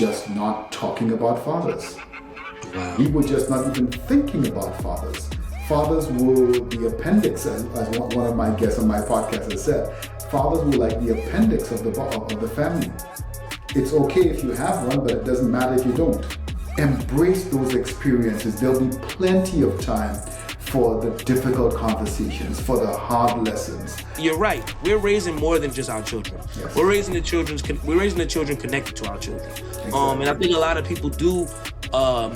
just not talking about fathers. Wow. We were just not even thinking about fathers. Fathers were the appendix, as one of my guests on my podcast has said. Fathers were like the appendix of the family. It's okay if you have one, but it doesn't matter if you don't. Embrace those experiences. There'll be plenty of time for the difficult conversations, for the hard lessons. You're right. We're raising more than just our children. Yes. We're raising the children connected to our children. Exactly. And I think a lot of people do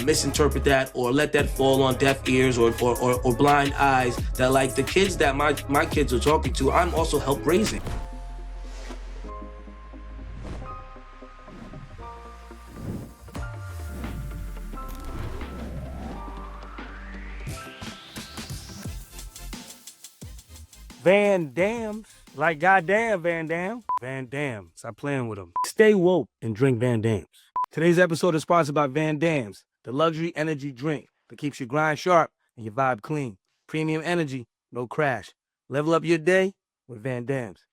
misinterpret that or let that fall on deaf ears or blind eyes. That like the kids that my kids are talking to, I'm also help raising. Van Dams, like goddamn Van Dam. Van Dam, stop playing with them. Stay woke and drink Van Dams. Today's episode is sponsored by Van Dams, the luxury energy drink that keeps your grind sharp and your vibe clean. Premium energy, no crash. Level up your day with Van Dams.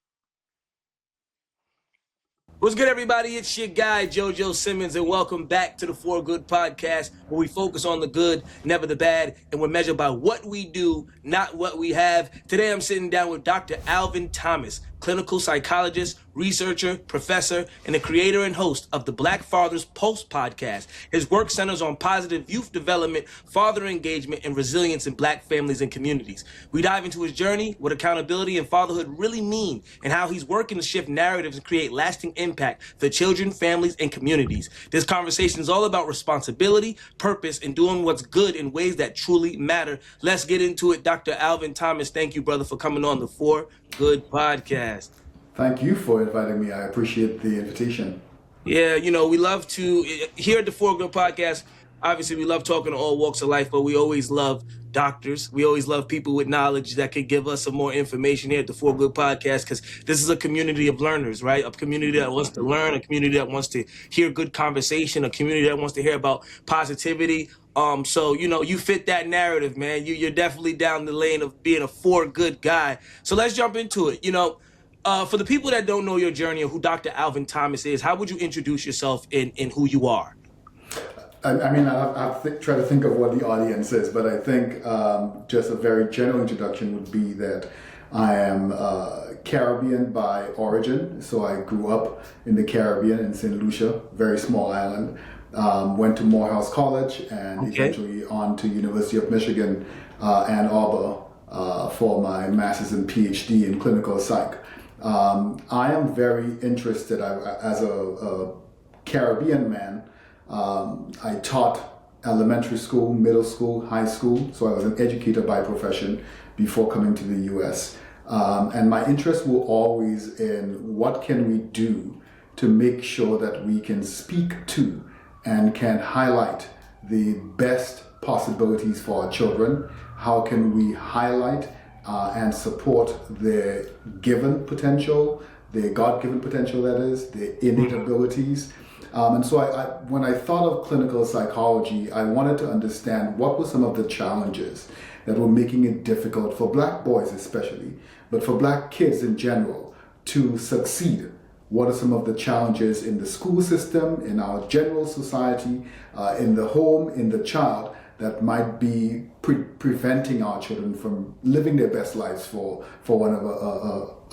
What's good, everybody? It's your guy, JoJo Simmons, and welcome back to the For Good podcast, where we focus on the good, never the bad, and we're measured by what we do, not what we have. Today, I'm sitting down with Dr. Alvin Thomas, clinical psychologist, researcher, professor, and the creator and host of the Black Fathers Pulse podcast. His work centers on positive youth development, father engagement, and resilience in Black families and communities. We dive into his journey, what accountability and fatherhood really mean, and how he's working to shift narratives and create lasting impact for children, families, and communities. This conversation is all about responsibility, purpose, and doing what's good in ways that truly matter. Let's get into it. Dr. Alvin Thomas, thank you, brother, for coming on the For Good podcast. Thank you for inviting me. I appreciate the invitation. Yeah, we love to, here at the For Good podcast, obviously we love talking to all walks of life, but we always love doctors. We always love people with knowledge that could give us some more information here at the For Good podcast, because this is a community of learners, right? A community that wants to learn, a community that wants to hear good conversation, a community that wants to hear about positivity. So, you fit that narrative, man. You're definitely down the lane of being a For Good guy. So let's jump into it. For the people that don't know your journey or who Dr. Alvin Thomas is, how would you introduce yourself in who you are? I try to think of what the audience is, but I think just a very general introduction would be that I am Caribbean by origin. So I grew up in the Caribbean in St. Lucia, very small island. Went to Morehouse College and eventually on to University of Michigan, Ann Arbor, for my master's and PhD in clinical psych. I am very interested as a Caribbean man. I taught elementary school, middle school, high school, so I was an educator by profession before coming to the US. And my interest were always in what can we do to make sure that we can speak to and can highlight the best possibilities for our children. How can we highlight and support their given potential, their God-given potential, that is, their innate abilities. And so when I thought of clinical psychology, I wanted to understand what were some of the challenges that were making it difficult for Black boys especially, but for Black kids in general, to succeed. What are some of the challenges in the school system, in our general society, in the home, in the child, that might be preventing our children from living their best lives, for want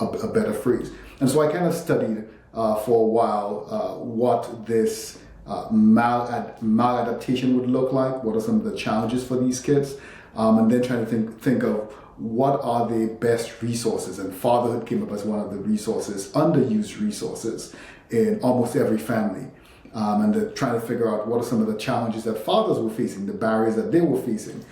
of a better phrase. And so I kind of studied for a while what this maladaptation would look like, what are some of the challenges for these kids, and then trying to think of what are the best resources. And fatherhood came up as one of the resources, underused resources in almost every family. And they're trying to figure out what are some of the challenges that fathers were facing, the barriers that they were facing,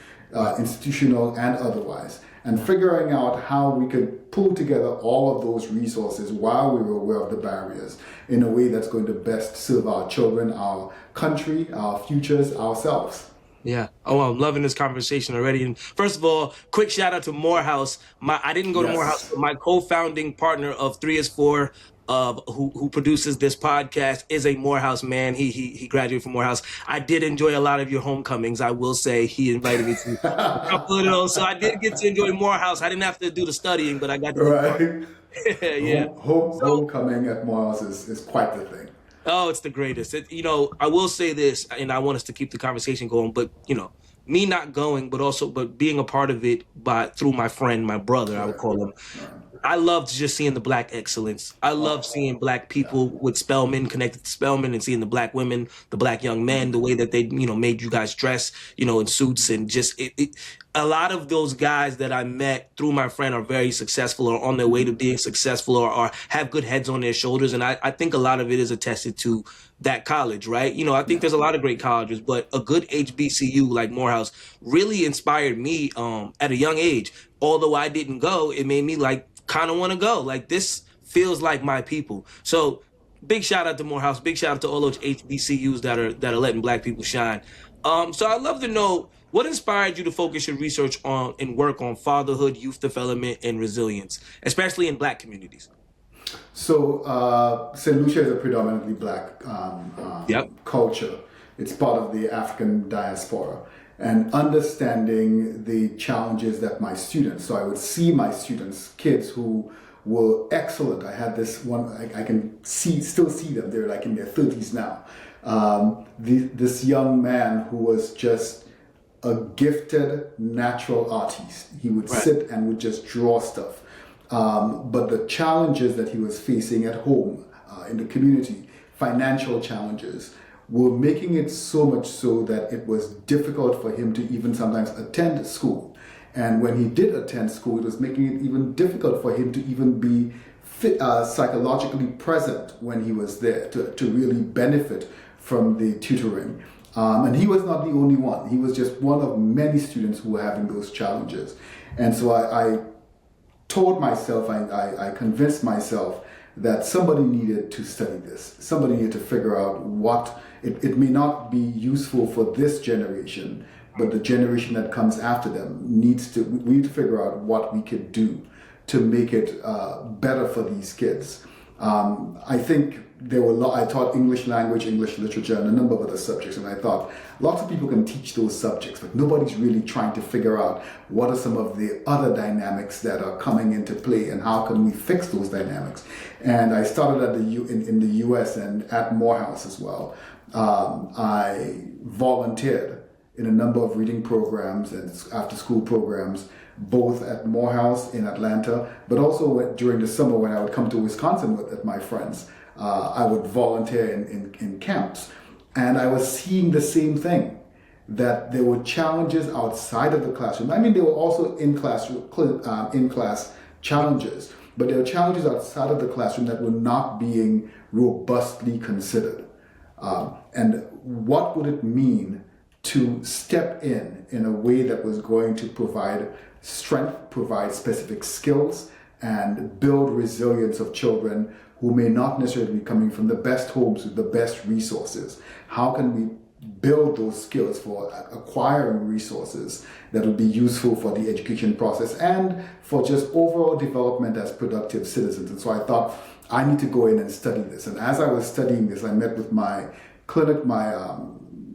institutional and otherwise, and figuring out how we could pull together all of those resources while we were aware of the barriers in a way that's going to best serve our children, our country, our futures, ourselves. Yeah. Oh, I'm loving this conversation already. And first of all, quick shout out to Morehouse. I didn't go to Morehouse, but my co-founding partner of 3 is 4, who produces this podcast, is a Morehouse man. He graduated from Morehouse. I did enjoy a lot of your homecomings. I will say he invited me to a couple of those, so I did get to enjoy Morehouse. I didn't have to do the studying, but I got to. Right. Yeah. Homecoming at Morehouse is quite the thing. Oh, it's the greatest. I will say this, and I want us to keep the conversation going, but me not going, but being a part of it through my friend, my brother, I would Right. call him. Right. I loved just seeing the Black excellence. I love seeing Black Yeah. people with Spelman connected to Spelman, and seeing the Black women, the Black young men, the way that they, made you guys dress, in suits, and just a lot of those guys that I met through my friend are very successful, or on their way to being successful, or have good heads on their shoulders. And I think a lot of it is attested to that college, right? I think there's a lot of great colleges, but a good HBCU like Morehouse really inspired me at a young age. Although I didn't go, it made me kind of want to go. Like, this feels like my people. So big shout out to Morehouse. Big shout out to all those HBCUs that are letting Black people shine. So I'd love to know, what inspired you to focus your research on and work on fatherhood, youth development, and resilience, especially in Black communities? So St. Lucia is a predominantly Black Yep. culture. It's part of the African diaspora. And understanding the challenges that my students, so I would see my students, kids who were excellent. I had this one, I can still see them. They're like in their 30s now. This young man who was just a gifted natural artist. He would Right. sit and would just draw stuff. But the challenges that he was facing at home, in the community, financial challenges, were making it so much so that it was difficult for him to even sometimes attend school. And when he did attend school, it was making it even difficult for him to even be psychologically present when he was there to really benefit from the tutoring. And he was not the only one. He was just one of many students who were having those challenges. And so I told myself, I convinced myself that somebody needed to study this. Somebody needed to figure out what, it may not be useful for this generation, but the generation that comes after them we need to figure out what we could do to make it better for these kids. I think I taught English language, English literature, and a number of other subjects, and I thought lots of people can teach those subjects, but nobody's really trying to figure out what are some of the other dynamics that are coming into play, and how can we fix those dynamics. And I started in the US and at Morehouse as well. I volunteered in a number of reading programs and after-school programs, both at Morehouse in Atlanta, but also during the summer when I would come to Wisconsin with my friends. I would volunteer in camps, and I was seeing the same thing, that there were challenges outside of the classroom. I mean, there were also in-class challenges, but there were challenges outside of the classroom that were not being robustly considered. And what would it mean to step in a way that was going to provide strength, provide specific skills, and build resilience of children who may not necessarily be coming from the best homes with the best resources? How can we build those skills for acquiring resources that will be useful for the education process and for just overall development as productive citizens? And so I thought, I need to go in and study this. And as I was studying this, I met with my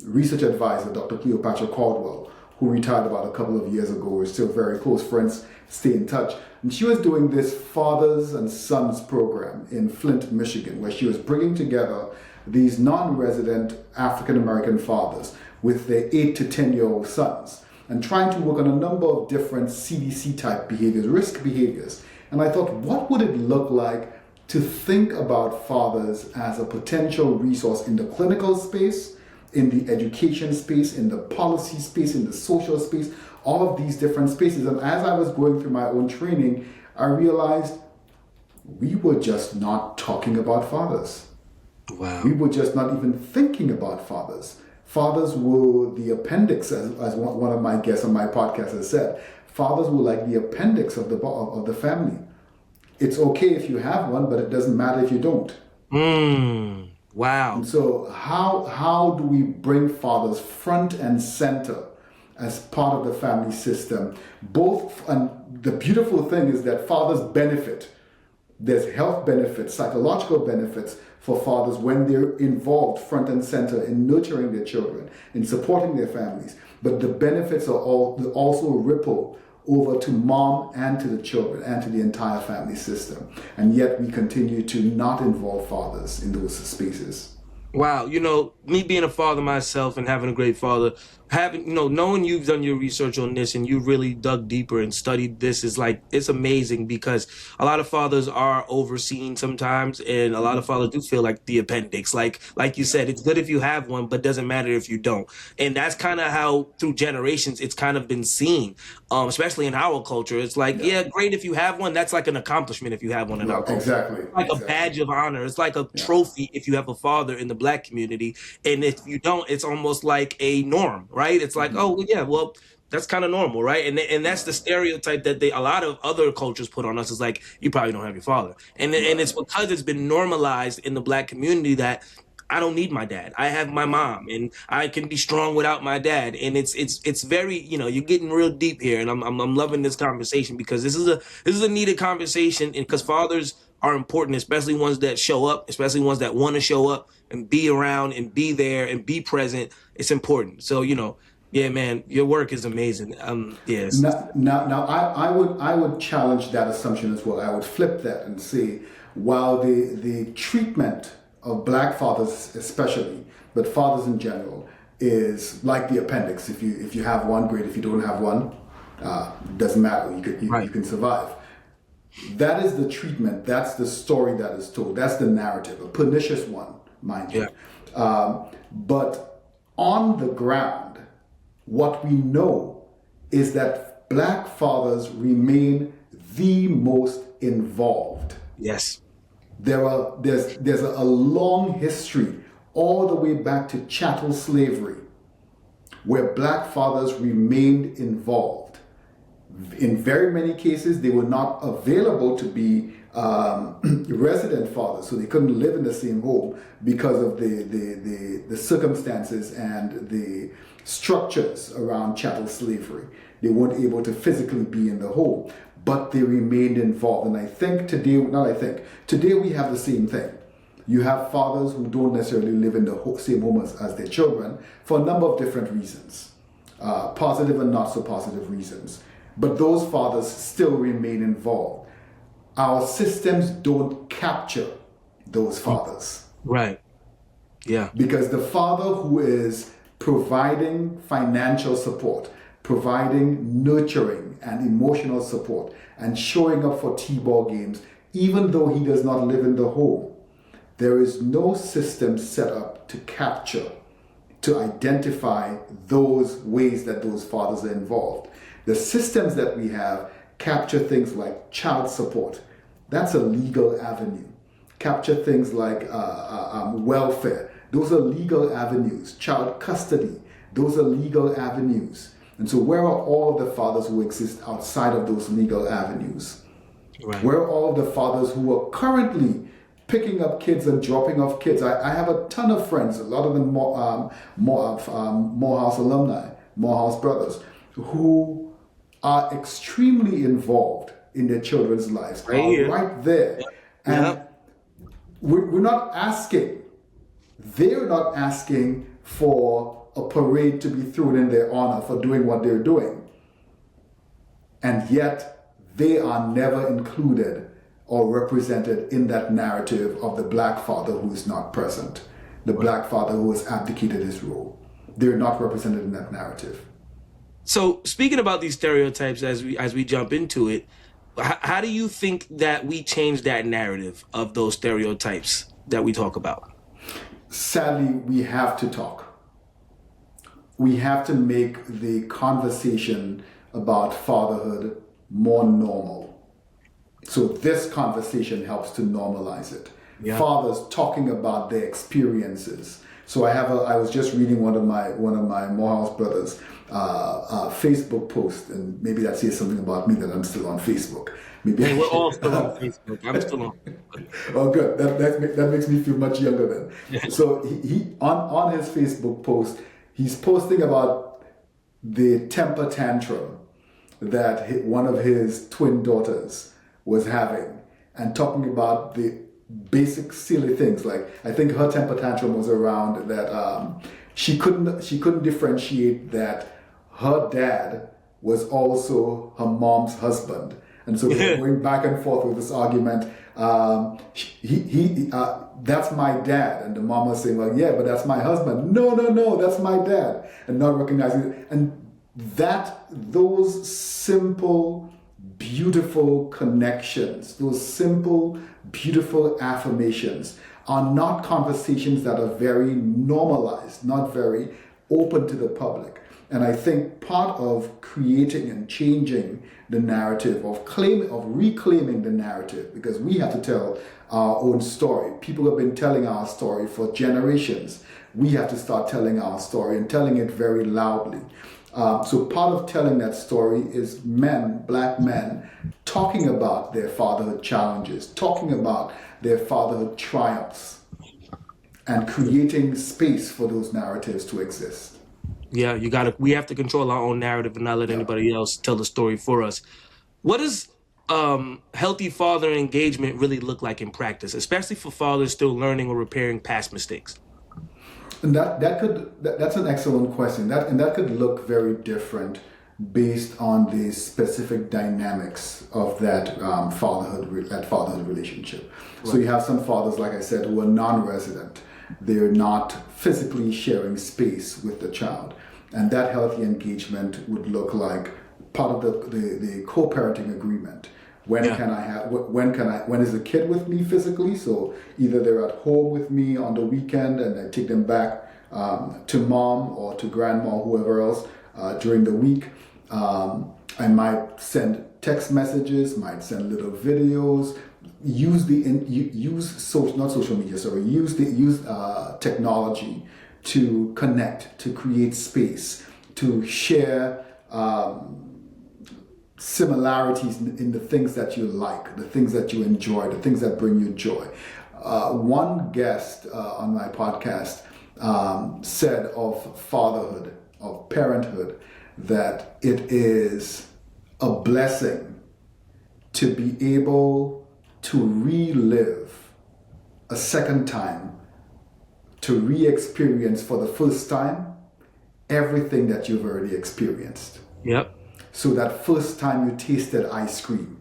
research advisor, Dr. Cleopatra Caldwell, who retired about a couple of years ago. We're still very close friends, stay in touch. And she was doing this Fathers and Sons program in Flint, Michigan, where she was bringing together these non-resident African-American fathers with their 8 to 10-year-old sons and trying to work on a number of different CDC-type behaviors, risk behaviors. And I thought, what would it look like to think about fathers as a potential resource in the clinical space, in the education space, in the policy space, in the social space, all of these different spaces. And as I was going through my own training, I realized we were just not talking about fathers. Wow. We were just not even thinking about fathers. Fathers were the appendix, as one of my guests on my podcast has said. Fathers were like the appendix of the family. It's okay if you have one, but it doesn't matter if you don't. Wow. And so how do we bring fathers front and center as part of the family system? And the beautiful thing is that fathers benefit. There's health benefits, psychological benefits for fathers when they're involved front and center in nurturing their children, in supporting their families. But the benefits are also ripple over to mom and to the children and to the entire family system. And yet we continue to not involve fathers in those spaces. Wow, me being a father myself and having a great father, knowing you've done your research on this and you really dug deeper and studied this is like, it's amazing because a lot of fathers are overseen sometimes, and a lot of fathers do feel like the appendix. Like you said, it's good if you have one, but doesn't matter if you don't. And that's kind of how through generations it's kind of been seen, especially in our culture. It's like, yeah, great if you have one. That's like an accomplishment if you have one in our culture. Exactly. Like a badge of honor. It's like a trophy if you have a father in the Black community, and if you don't, it's almost like a norm, right? It's like, oh yeah, well, that's kind of normal, right? And that's the stereotype that a lot of other cultures put on us, is like, you probably don't have your father, and it's because it's been normalized in the Black community that I don't need my dad. I have my mom, and I can be strong without my dad. And it's very, you're getting real deep here, and I'm loving this conversation because this is a needed conversation, and because fathers are important, especially ones that show up, especially ones that want to show up and be around and be there and be present. It's important. So, yeah, man, your work is amazing. Yes. Now, I would challenge that assumption as well. I would flip that and say, while the treatment of Black fathers especially, but fathers in general, is like the appendix. If you have one, great. If you don't have one, doesn't matter. You can survive. That is the treatment. That's the story that is told. That's the narrative, a pernicious one, mind you. But on the ground, what we know is that Black fathers remain the most involved. Yes. There's a long history all the way back to chattel slavery where Black fathers remained involved. In very many cases, they were not available to be resident fathers, so they couldn't live in the same home because of the circumstances and the structures around chattel slavery. They weren't able to physically be in the home, but they remained involved. And I think today we have the same thing. You have fathers who don't necessarily live in the same home as their children for a number of different reasons, positive and not so positive reasons. But those fathers still remain involved. Our systems don't capture those fathers. Right. Yeah. Because the father who is providing financial support, providing nurturing and emotional support, and showing up for T-ball games, even though he does not live in the home, there is no system set up to capture, to identify those ways that those fathers are involved. The systems that we have capture things like child support. That's a legal avenue. Capture things like welfare. Those are legal avenues. Child custody. Those are legal avenues. And so where are all of the fathers who exist outside of those legal avenues? Right. Where are all of the fathers who are currently picking up kids and dropping off kids? I have a ton of friends, a lot of them Morehouse alumni, Morehouse brothers, who are extremely involved in their children's lives, right there. Yep. And we're not asking, they're not asking for a parade to be thrown in their honor for doing what they're doing. And yet they are never included or represented in that narrative of the Black father who is not present, the Black father who has abdicated his role. They're not represented in that narrative. So speaking about these stereotypes as we jump into it, how do you think that we change that narrative of those stereotypes that we talk about? Sadly, we have to talk. We have to make the conversation about fatherhood more normal. So this conversation helps to normalize it. Yeah. Fathers talking about their experiences. So I was just reading one of my Morehouse brothers' Facebook post, and maybe that says something about me that I'm still on Facebook. Maybe we're all still on Facebook. I'm still on. Oh, good. That makes me feel much younger then. Yeah. So he on his Facebook post, he's posting about the temper tantrum that one of his twin daughters was having, and talking about the basic silly things. Like, I think her temper tantrum was around that she couldn't differentiate that her dad was also her mom's husband. And so they were going back and forth with this argument That's my dad. And the mom was saying, well, yeah, but that's my husband. No, that's my dad. And not recognizing it. And those simple, beautiful connections, those simple, beautiful affirmations are not conversations that are very normalized, not very open to the public. And I think part of creating and changing the narrative, of reclaiming the narrative, because we have to tell our own story. People have been telling our story for generations. We have to start telling our story and telling it very loudly. So part of telling that story is black men, talking about their fatherhood challenges, talking about their fatherhood triumphs, and creating space for those narratives to exist. Yeah, we have to control our own narrative and not let anybody else tell the story for us. What does healthy father engagement really look like in practice, especially for fathers still learning or repairing past mistakes? And that's an excellent question. That could look very different based on the specific dynamics of that fatherhood relationship. Right. So you have some fathers, like I said, who are non-resident. They're not physically sharing space with the child, and that healthy engagement would look like part of the co-parenting agreement. When is the kid with me physically? So either they're at home with me on the weekend and I take them back to mom or to grandma or whoever else during the week. I might send text messages, might send little videos, use technology to connect, to create space, to share similarities in the things that you like, the things that you enjoy, the things that bring you joy. One guest on my podcast said of fatherhood, of parenthood, that it is a blessing to be able to relive a second time, to re-experience for the first time everything that you've already experienced. Yep. So that first time you tasted ice cream,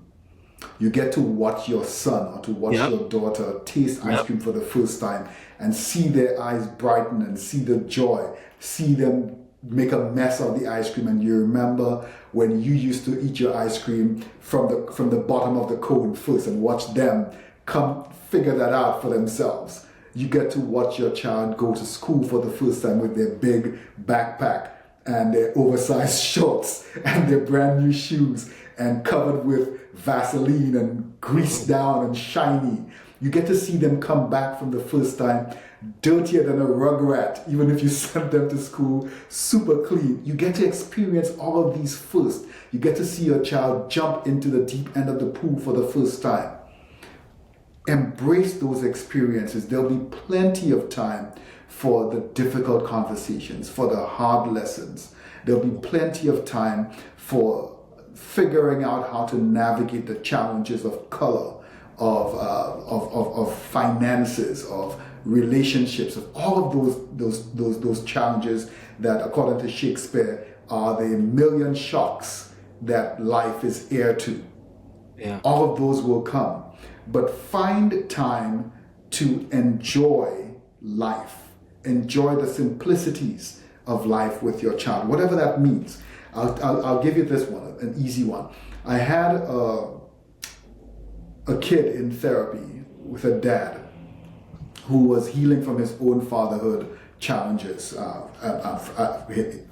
you get to watch your son or to watch your daughter taste ice cream for the first time and see their eyes brighten and see the joy, see them make a mess of the ice cream, and you remember when you used to eat your ice cream from the bottom of the cone first and watch them come figure that out for themselves. You get to watch your child go to school for the first time with their big backpack and their oversized shorts and their brand new shoes and covered with Vaseline and greased down and shiny. You get to see them come back from the first time dirtier than a rug rat, even if you sent them to school super clean. You get to experience all of these first. You get to see your child jump into the deep end of the pool for the first time. Embrace those experiences. There'll be plenty of time for the difficult conversations, for the hard lessons. There'll be plenty of time for figuring out how to navigate the challenges of color, of finances, of relationships, of all of those challenges that, according to Shakespeare, are the million shocks that life is heir to. Yeah. All of those will come. But find time to enjoy life. Enjoy the simplicities of life with your child, whatever that means. I'll give you this one, an easy one. I had a kid in therapy with a dad who was healing from his own fatherhood challenges,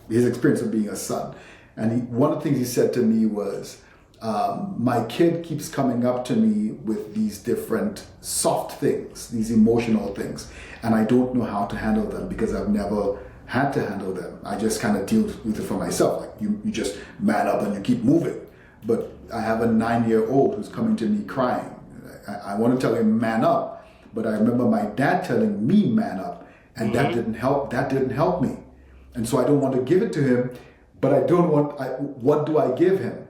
his experience of being a son. And one of the things he said to me was, my kid keeps coming up to me with these different soft things, these emotional things, and I don't know how to handle them because I've never had to handle them. I just kind of deal with it for myself. Like you just man up and you keep moving. But I have a 9-year-old who's coming to me crying. I want to tell him man up, but I remember my dad telling me man up, and that didn't help. That didn't help me, and so I don't want to give it to him. But I don't want. What do I give him?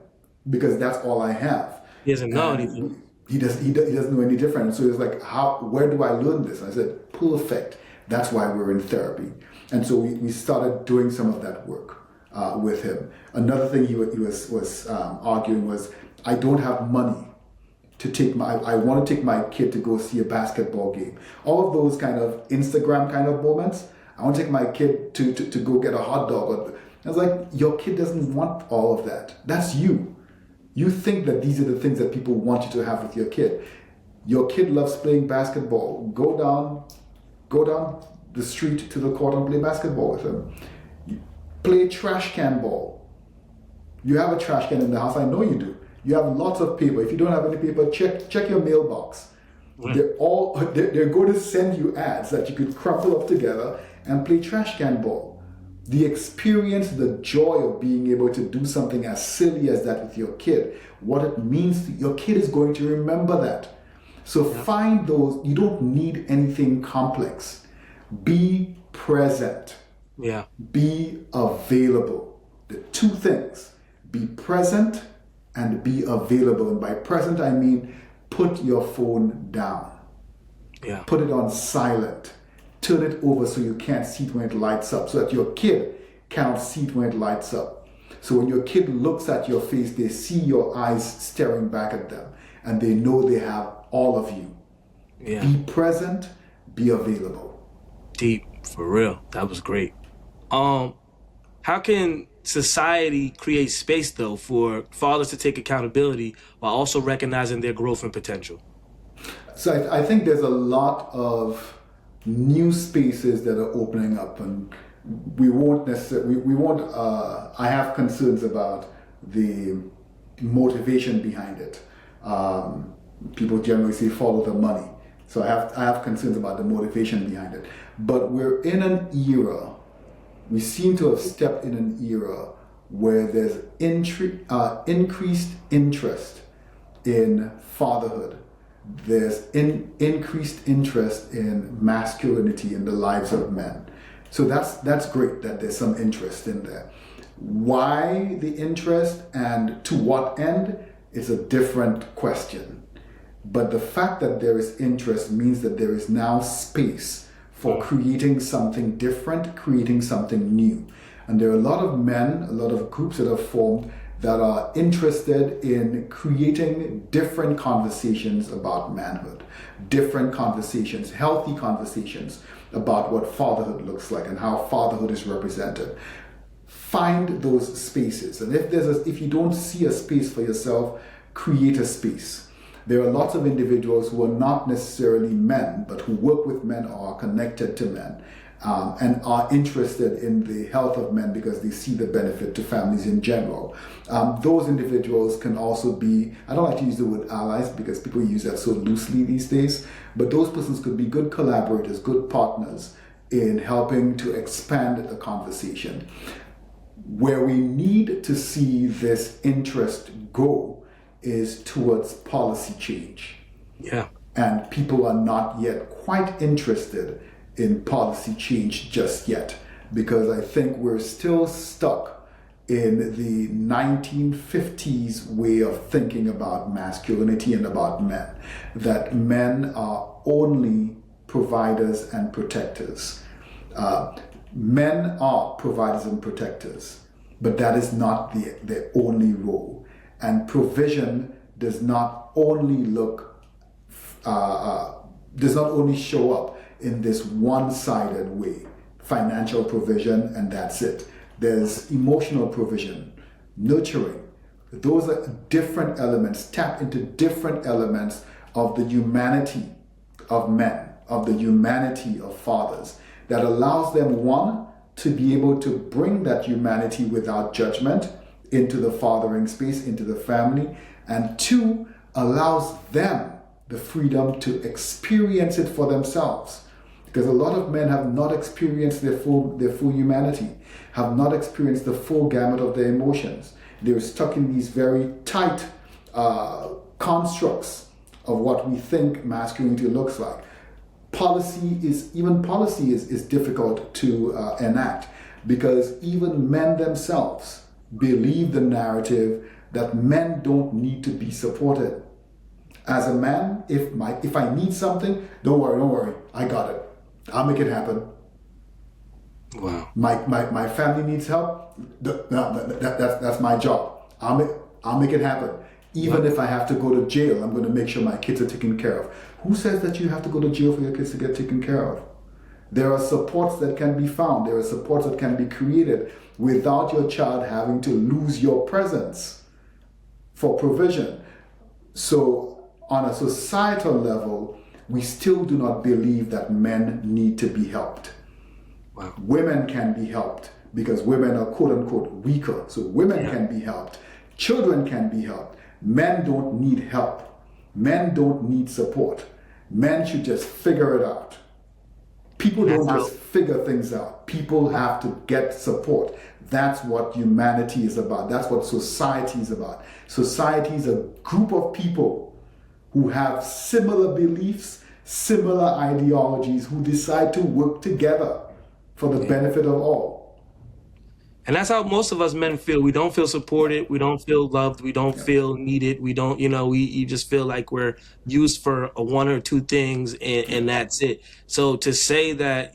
Because that's all I have. He doesn't know anything. He doesn't know any different. So he's like, where do I learn this? And I said, perfect. That's why we're in therapy. And so we started doing some of that work with him. Another thing he was arguing was, I don't have money I want to take my kid to go see a basketball game. All of those kind of Instagram kind of moments. I want to take my kid to go get a hot dog. I was like, your kid doesn't want all of that. That's you. You think that these are the things that people want you to have with your kid. Your kid loves playing basketball. Go down the street to the court and play basketball with him. Play trash can ball. You have a trash can in the house. I know you do. You have lots of paper. If you don't have any paper, check your mailbox. Right. They're going to send you ads that you could crumple up together and play trash can ball. The experience, the joy of being able to do something as silly as that with your kid, what it means to your kid is going to remember that. So find those. You don't need anything complex. Be present. Yeah. Be available. The two things. Be present and be available. And by present, I mean put your phone down. Yeah. Put it on silent. Turn it over so you can't see it when it lights up, so that your kid can't see it when it lights up. So when your kid looks at your face, they see your eyes staring back at them, and they know they have all of you. Yeah. Be present, be available. Deep, for real. That was great. How can society create space, though, for fathers to take accountability while also recognizing their growth and potential? So I think there's a lot of new spaces that are opening up, and I have concerns about the motivation behind it. People generally say follow the money. So I have concerns about the motivation behind it. But we're in an era, we seem to have stepped in an era where there's increased interest in fatherhood. There's increased interest in masculinity in the lives of men. So that's great that there's some interest in there. Why the interest and to what end is a different question. But the fact that there is interest means that there is now space for creating something different, creating something new. And there are a lot of men, a lot of groups that have formed that are interested in creating different conversations about manhood, different conversations, healthy conversations about what fatherhood looks like and how fatherhood is represented. Find those spaces. And if you don't see a space for yourself, create a space. There are lots of individuals who are not necessarily men, but who work with men or are connected to men. And are interested in the health of men because they see the benefit to families in general. Those individuals can also be, I don't like to use the word allies because people use that so loosely these days, but those persons could be good collaborators, good partners in helping to expand the conversation. Where we need to see this interest go is towards policy change. Yeah. And people are not yet quite interested in policy change just yet, because I think we're still stuck in the 1950s way of thinking about masculinity and about men, that men are only providers and protectors. Men are providers and protectors, but that is not their only role. And provision does not only show up in this one-sided way, financial provision, and that's it. There's emotional provision, nurturing. Those are different elements, tap into different elements of the humanity of men, of the humanity of fathers, that allows them, one, to be able to bring that humanity without judgment into the fathering space, into the family, and two, allows them the freedom to experience it for themselves. Because a lot of men have not experienced their full humanity, have not experienced the full gamut of their emotions. They're stuck in these very tight constructs of what we think masculinity looks like. Policy is difficult to enact, because even men themselves believe the narrative that men don't need to be supported. As a man, if I need something, don't worry, I got it. I'll make it happen. Wow. My family needs help. That's my job. I'll make it happen. Even if I have to go to jail, I'm going to make sure my kids are taken care of. Who says that you have to go to jail for your kids to get taken care of? There are supports that can be found. There are supports that can be created without your child having to lose your presence for provision. So on a societal level, we still do not believe that men need to be helped. Wow. Women can be helped because women are quote unquote weaker. So women can be helped. Children can be helped. Men don't need help. Men don't need support. Men should just figure it out. People don't just figure things out. People have to get support. That's what humanity is about. That's what society is about. Society is a group of people who have similar beliefs, similar ideologies, who decide to work together for the benefit of all. And that's how most of us men feel. We don't feel supported. We don't feel loved. We don't feel needed. We don't, you just feel like we're used for one or two things and that's it. So to say that,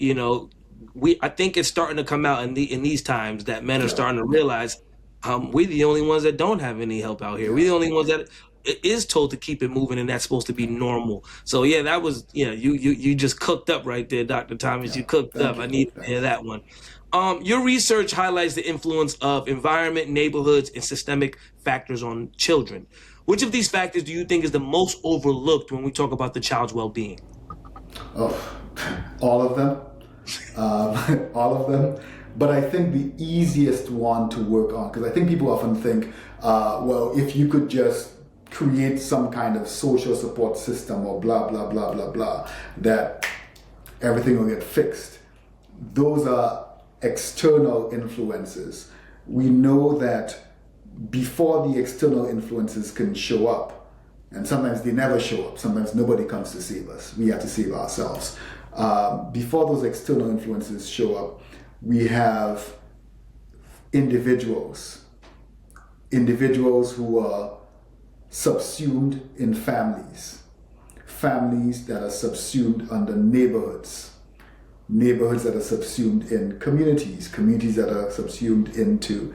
I think it's starting to come out in these times that men are starting to realize we're the only ones that don't have any help out here. We're the only ones that is told to keep it moving, and that's supposed to be normal. So yeah, that was, you just cooked up right there, Dr. Thomas. You cooked up. I need to hear that one. Your research highlights the influence of environment, neighborhoods, and systemic factors on children. Which of these factors do you think is the most overlooked when we talk about the child's well-being? Oh, all of them. All of them. But I think the easiest one to work on, because I think people often think, well, if you could just create some kind of social support system or blah, blah, blah, blah, blah, that everything will get fixed. Those are external influences. We know that before the external influences can show up, and sometimes they never show up, sometimes nobody comes to save us, we have to save ourselves. Before those external influences show up, we have individuals who are subsumed in families that are subsumed under neighborhoods that are subsumed in communities that are subsumed into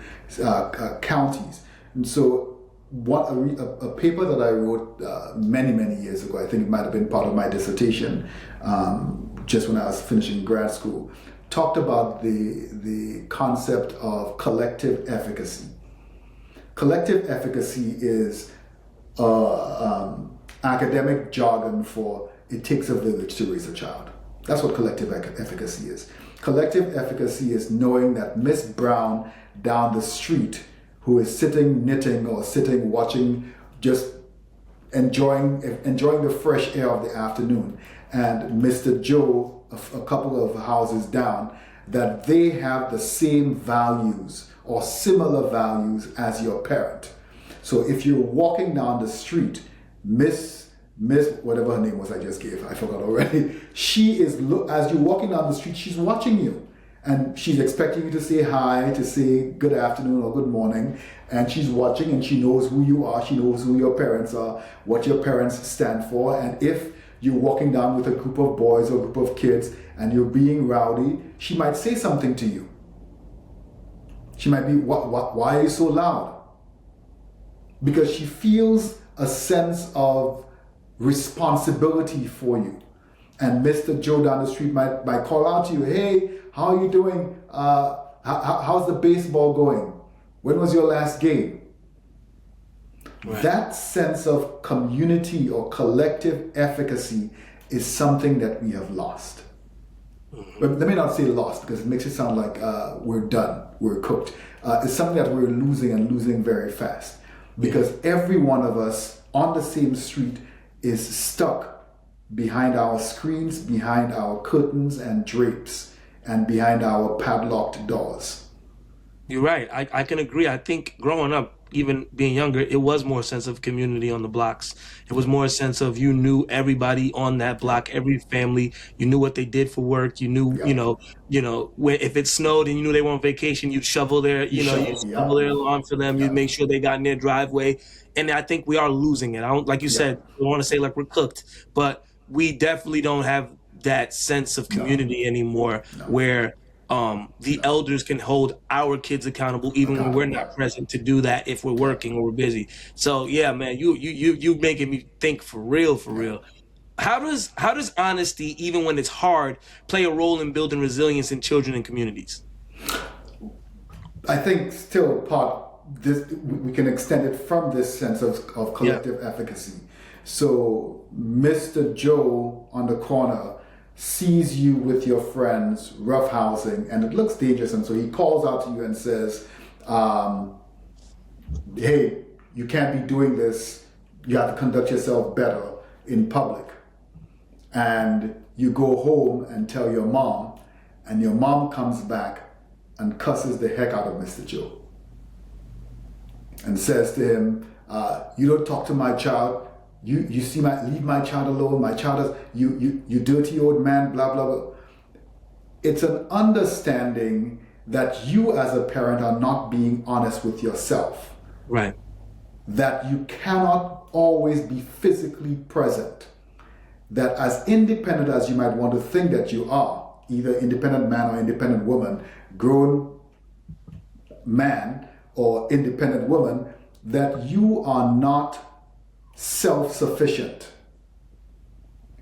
counties. And so a paper that I wrote many years ago, I think it might have been part of my dissertation, just when I was finishing grad school, talked about the concept of collective efficacy. Collective efficacy is academic jargon for it takes a village to raise a child. That's what collective efficacy is. Collective efficacy is knowing that Miss Brown down the street, who is sitting knitting or sitting watching, just enjoying the fresh air of the afternoon, and Mr. Joe, a couple of houses down, that they have the same values or similar values as your parent. So if you're walking down the street, Miss whatever her name was I just gave, I forgot already. She is, as you're walking down the street, she's watching you. And she's expecting you to say hi, to say good afternoon or good morning. And she's watching and she knows who you are. She knows who your parents are, what your parents stand for. And if you're walking down with a group of boys or a group of kids and you're being rowdy, she might say something to you. She might be, why are you so loud? Because she feels a sense of responsibility for you. And Mr. Joe down the street might call out to you, hey, how are you doing? How's the baseball going? When was your last game? Right. That sense of community or collective efficacy is something that we have lost. Mm-hmm. But let me not say lost, because it makes it sound like we're done, we're cooked. It's something that we're losing and losing very fast. Because every one of us on the same street is stuck behind our screens, behind our curtains and drapes, and behind our padlocked doors. You're right. I can agree. I think growing up, even being younger, it was more a sense of community on the blocks. It was more a sense of you knew everybody on that block, every family. You knew what they did for work. You knew, if it snowed and you knew they were on vacation, you'd shovel their, shovel their lawn for them. You'd make sure they got in their driveway. And I think we are losing it. I don't, like you said, I don't want to say like we're cooked, but we definitely don't have that sense of community anymore where the elders can hold our kids accountable even when we're not present to do that if we're working or we're busy. So yeah, man, you making me think for real, for real. How does honesty, even when it's hard, play a role in building resilience in children and communities? I think still part this we can extend it from this sense of collective efficacy. So Mr. Joe on the corner sees you with your friends roughhousing and it looks dangerous, and so he calls out to you and says, hey, you can't be doing this, you have to conduct yourself better in public. And you go home and tell your mom, and your mom comes back and cusses the heck out of Mr. Joe and says to him, you don't talk to my child, you see leave my child alone, my child is, you dirty old man, blah, blah, blah. It's an understanding that you as a parent are not being honest with yourself. Right. That you cannot always be physically present. That as independent as you might want to think that you are, either independent man or independent woman, grown man or independent woman, that you are not self-sufficient.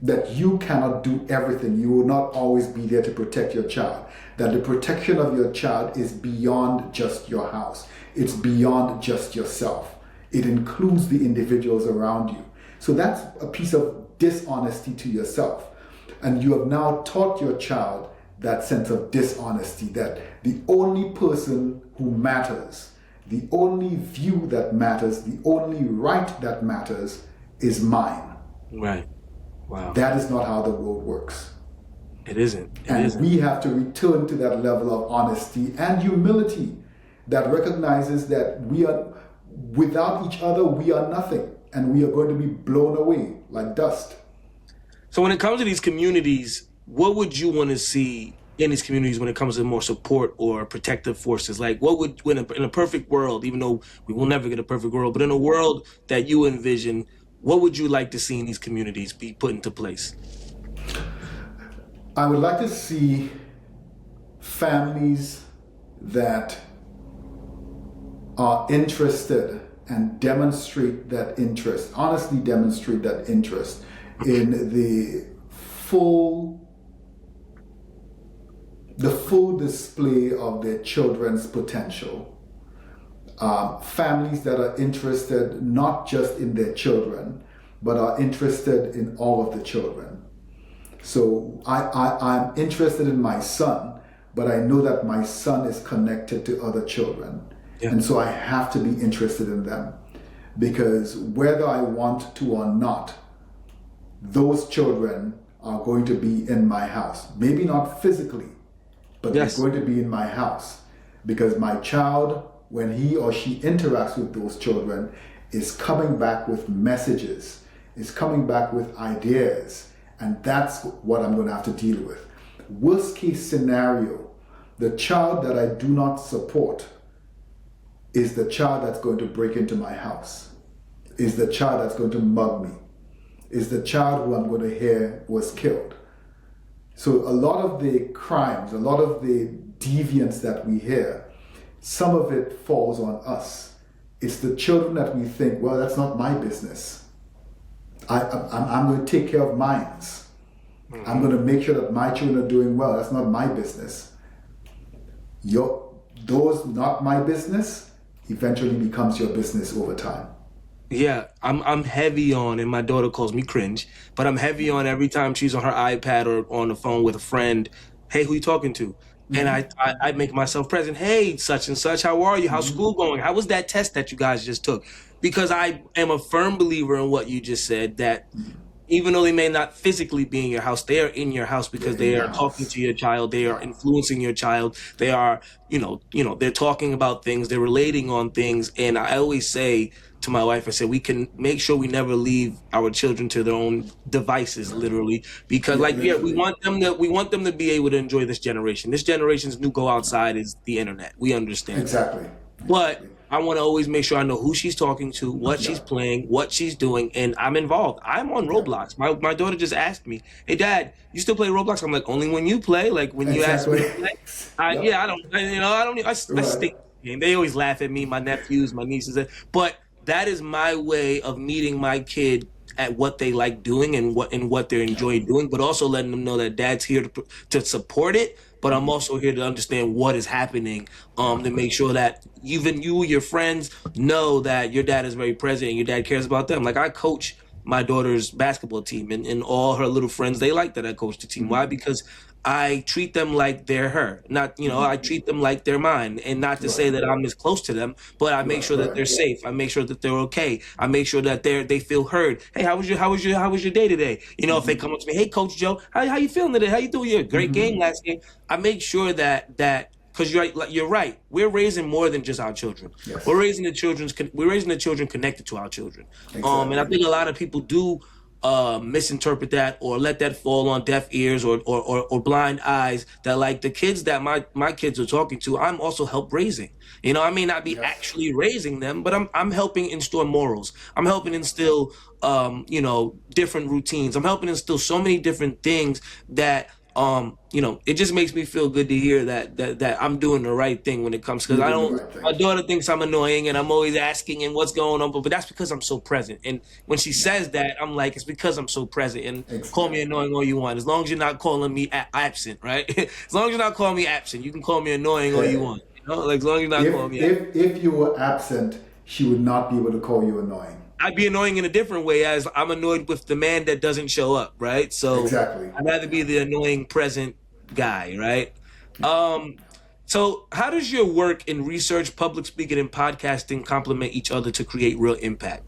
That you cannot do everything. You will not always be there to protect your child. That the protection of your child is beyond just your house. It's beyond just yourself. It includes the individuals around you. So that's a piece of dishonesty to yourself. And you have now taught your child that sense of dishonesty, that the only person who matters, the only view that matters, the only right that matters is mine. Right. Wow. That is not how the world works. It isn't. We have to return to that level of honesty and humility that recognizes that we are, without each other, we are nothing. And we are going to be blown away like dust. So when it comes to these communities, what would you want to see in these communities when it comes to more support or protective forces? Like what would, in a perfect world, even though we will never get a perfect world, but in a world that you envision, what would you like to see in these communities be put into place? I would like to see families that are interested and demonstrate that interest, honestly demonstrate that interest in the full display of their children's potential. Families that are interested not just in their children, but are interested in all of the children. So I'm interested in my son, but I know that my son is connected to other children. Yeah. And so I have to be interested in them, because whether I want to or not, those children are going to be in my house. Maybe not physically, but they're going to be in my house, because my child, when he or she interacts with those children, is coming back with messages, is coming back with ideas, and that's what I'm going to have to deal with. Worst case scenario, the child that I do not support is the child that's going to break into my house, is the child that's going to mug me, is the child who I'm going to hear was killed. So a lot of the crimes, a lot of the deviance that we hear, some of it falls on us. It's the children that we think, well, that's not my business. I'm going to take care of mine. I'm going to make sure that my children are doing well. That's not my business. Those not my business eventually becomes your business over time. Yeah, I'm heavy on, and my daughter calls me cringe, but I'm heavy on every time she's on her iPad or on the phone with a friend. Hey, who you talking to? And I make myself present. Hey, such and such, how are you? How's school going? How was that test that you guys just took? Because I am a firm believer in what you just said, that even though they may not physically be in your house, they are in your house because they are talking to your child. They are influencing your child. They are, they're talking about things. They're relating on things. And I always say to my wife, I said, we can make sure we never leave our children to their own devices, literally, because we want them to be able to enjoy this generation. This generation's new go outside is the internet. We understand. Exactly. But I want to always make sure I know who she's talking to, what she's playing, what she's doing, and I'm involved. I'm on Roblox. My daughter just asked me, "Hey, Dad, you still play Roblox?" I'm like, "Only when you play. Like when you ask me Exactly. to play." Yep. Yeah, I don't. I don't. I Right. stay. And they always laugh at me, my nephews, my nieces, but that is my way of meeting my kid at what they like doing and what they enjoy doing, but also letting them know that Dad's here to support it. But I'm also here to understand what is happening, to make sure that even you, your friends, know that your dad is very present and your dad cares about them. Like I coach my daughter's basketball team, and all her little friends, they like that I coach the team. Why? Because I treat them like they're her, not, I treat them like they're mine. And not to say Right. that I'm as close to them, but I make Right. sure that they're Right. safe. I make sure that they're okay. I make sure that they feel heard. Hey, how was your day today? If they come up to me, hey, Coach Joe, how you feeling today? How you doing? You had a great game last game. I make sure that because you're right. We're raising more than just our children. Yes. We're raising the children connected to our children. And I think a lot of people do misinterpret that or let that fall on deaf ears or blind eyes, that like the kids that my kids are talking to, I'm also help raising. I may not be actually raising them, but I'm helping instill morals. I'm helping instill different routines. I'm helping instill so many different things that it just makes me feel good to hear that I'm doing the right thing when it comes, because You're I doing the don't. right thing. My daughter thinks I'm annoying and I'm always asking and what's going on, but that's because I'm so present. And when she says that, I'm like, it's because I'm so present. And call me annoying all you want, as long as you're not calling me absent, right? As long as you're not calling me absent, you can call me annoying all you want. Like as long as you're not calling me absent. If you were absent, she would not be able to call you annoying. I'd be annoying in a different way, as I'm annoyed with the man that doesn't show up, right? So Exactly. I'd rather be the annoying present guy, right? So how does your work in research, public speaking, and podcasting complement each other to create real impact?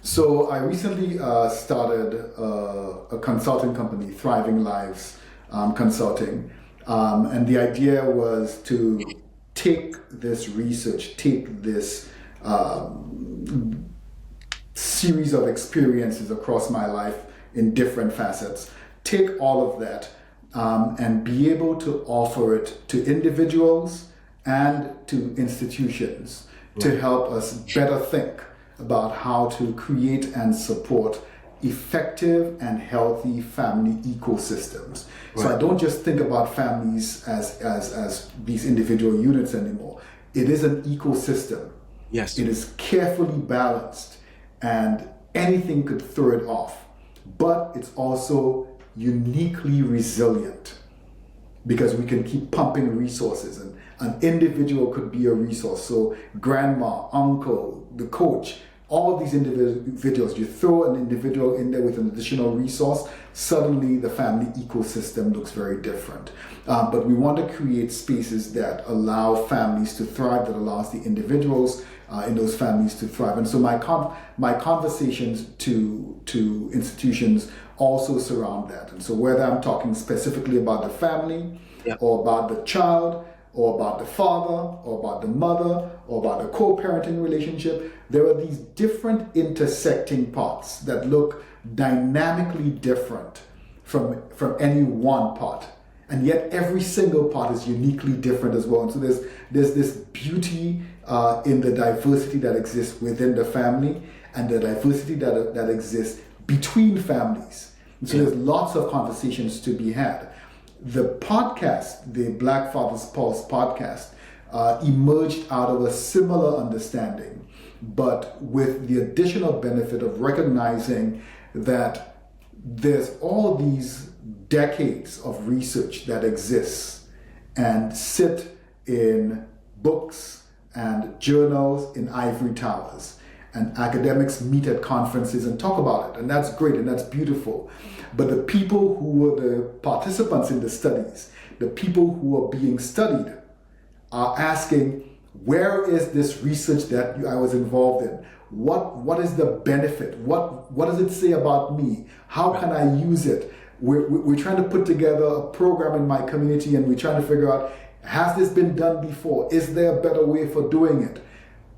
So I recently started a consulting company, Thriving Lives Consulting, and the idea was to take this research, take this series of experiences across my life in different facets, take all of that and be able to offer it to individuals and to institutions to help us better think about how to create and support effective and healthy family ecosystems. So I don't just think about families as these individual units anymore. It is an ecosystem. Yes. It is carefully balanced, and anything could throw it off. But it's also uniquely resilient, because we can keep pumping resources, and an individual could be a resource. So grandma, uncle, the coach, all of these individuals, you throw an individual in there with an additional resource, suddenly the family ecosystem looks very different. But we want to create spaces that allow families to thrive, that allows the individuals in those families to thrive. And so my conversations to institutions also surround that. And so whether I'm talking specifically about the family, or about the child, or about the father, or about the mother, or about the co-parenting relationship, there are these different intersecting parts that look dynamically different from any one part. And yet every single part is uniquely different as well. And so there's this beauty in the diversity that exists within the family, and the diversity that exists between families. And so there's lots of conversations to be had. The podcast, the Black Fathers Pulse podcast, emerged out of a similar understanding, but with the additional benefit of recognizing that there's all these decades of research that exists and sit in books and journals in ivory towers, and academics meet at conferences and talk about it, and that's great and that's beautiful. But the people who were the participants in the studies, the people who are being studied, are asking, where is this research that I was involved in? What is the benefit? What does it say about me? How can I use it? We're trying to put together a program in my community, and we're trying to figure out, has this been done before? Is there a better way for doing it?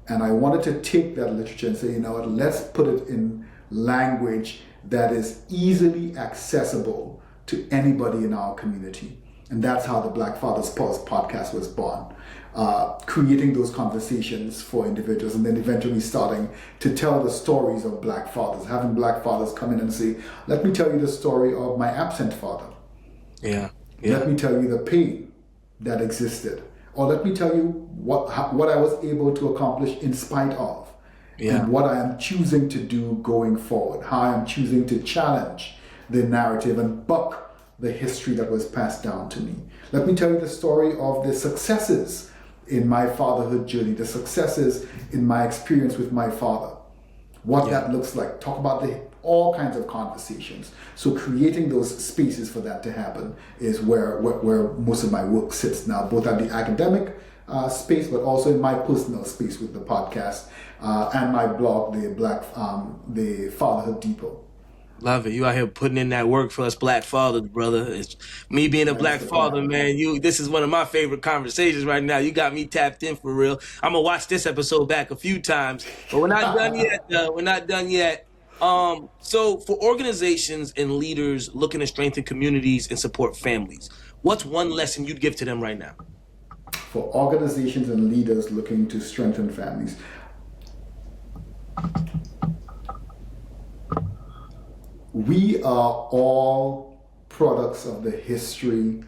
And I wanted to take that literature and say, let's put it in language that is easily accessible to anybody in our community. And that's how the Black Fathers Pause podcast was born. Creating those conversations for individuals and then eventually starting to tell the stories of Black fathers, having Black fathers come in and say, let me tell you the story of my absent father. Yeah. Let me tell you the pain that existed. Or let me tell you what I was able to accomplish in spite of. And what I am choosing to do going forward. How I am choosing to challenge the narrative and buck the history that was passed down to me. Let me tell you the story of the successes in my fatherhood journey, the successes in my experience with my father, what that looks like. Talk about all kinds of conversations. So creating those spaces for that to happen is where most of my work sits now, both at the academic space, but also in my personal space with the podcast and my blog, the Fatherhood Depot. Love it. You out here putting in that work for us Black fathers, brother. It's me being a Black father, man. This is one of my favorite conversations right now. You got me tapped in for real. I'm gonna watch this episode back a few times, but we're not done yet. We're not done yet. So for organizations and leaders looking to strengthen communities and support families, what's one lesson you'd give to them right now? For organizations and leaders looking to strengthen families, we are all products of the history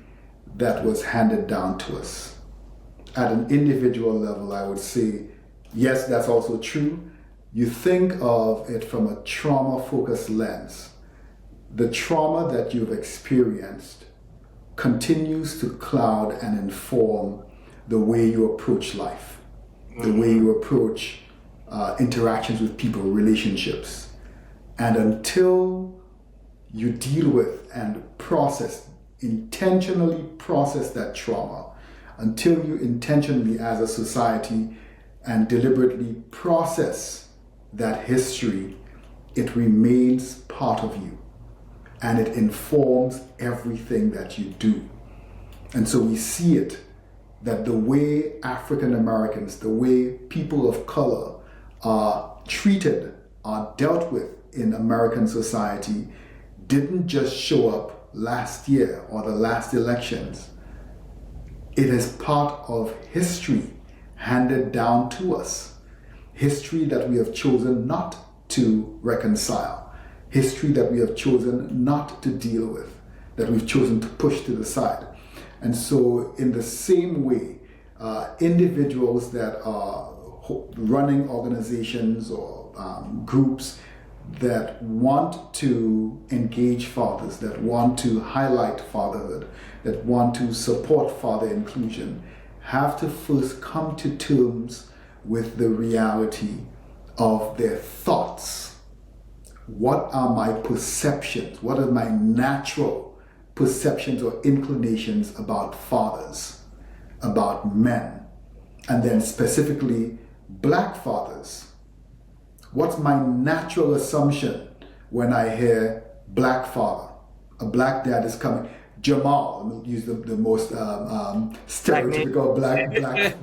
that was handed down to us. At an individual level, I would say, yes, that's also true. You think of it from a trauma-focused lens. The trauma that you've experienced continues to cloud and inform the way you approach life, the way you approach interactions with people, relationships. And until you deal with and intentionally process that trauma, until you intentionally as a society and deliberately process that history, it remains part of you and it informs everything that you do. And so we see it, that the way African Americans, the way people of color are treated, are dealt with in American society didn't just show up last year or the last elections. It is part of history handed down to us. History that we have chosen not to reconcile. History that we have chosen not to deal with, that we've chosen to push to the side. And so in the same way, individuals that are running organizations or groups that want to engage fathers, that want to highlight fatherhood, that want to support father inclusion, have to first come to terms with the reality of their thoughts. What are my perceptions? What are my natural perceptions or inclinations about fathers, about men, and then specifically Black fathers? What's my natural assumption when I hear Black father? A Black dad is coming. Jamal, I'm going to use the most stereotypical